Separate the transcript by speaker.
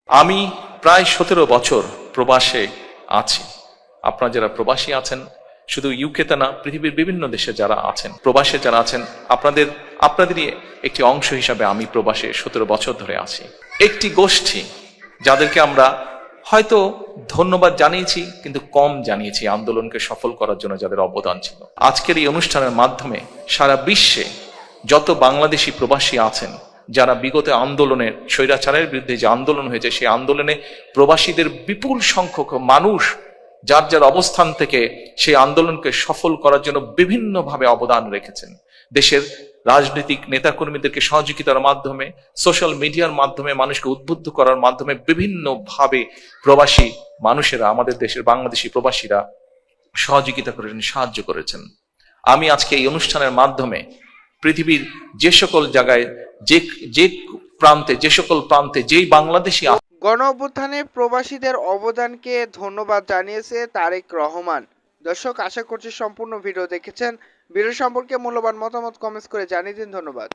Speaker 1: আমি প্রায় 17 বছর প্রবাসে আছি। আপনারা যারা প্রবাসী আছেন, শুধু ইউকেতে না, পৃথিবীর বিভিন্ন দেশে যারা আছেন, প্রবাসে যারা আছেন, আপনাদেরই একটি অংশ হিসাবে আমি প্রবাসে 17 বছর ধরে আছি। একটি গোষ্ঠী যাদেরকে আমরা হয়তো ধন্যবাদ জানিয়েছি, কিন্তু কম জানিয়েছি আন্দোলনকে সফল করার জন্য যাদের অবদান ছিল। আজকের এই অনুষ্ঠানের মাধ্যমে সারা বিশ্বে যত বাংলাদেশি প্রবাসী আছেন, যারা বিগত আন্দোলনের, স্বৈরাচারের বিরুদ্ধে যে আন্দোলন হয়েছে, সেই আন্দোলনে প্রবাসীদের বিপুল সংখ্যক মানুষ যার যার অবস্থান থেকে সেই আন্দোলনকে সফল করার জন্য বিভিন্নভাবে অবদান রেখেছেন। দেশের রাজনৈতিক নেতাকর্মীদেরকে সহযোগিতার মাধ্যমে, সোশ্যাল মিডিয়ার মাধ্যমে, মানুষকে উদ্বুদ্ধ করার মাধ্যমে বিভিন্নভাবে প্রবাসী মানুষেরা, আমাদের দেশের বাংলাদেশি প্রবাসীরা সহযোগিতা করেছেন, সাহায্য করেছেন। আমি আজকে এই অনুষ্ঠানের মাধ্যমে পৃথিবীর যে সকল জায়গায়, যে প্রান্তে, যে সকল প্রান্তে যেই বাংলাদেশি
Speaker 2: গণ অভ্যুত্থানে প্রবাসীদের অবদানকে ধন্যবাদ জানিয়েছে তারেক রহমান। দর্শক, আশা করছি সম্পূর্ণ ভিডিও দেখেছেন। ভিডিও সম্পর্কে মূল্যবান মতামত কমেন্টস করে জানিয়ে দিন। ধন্যবাদ।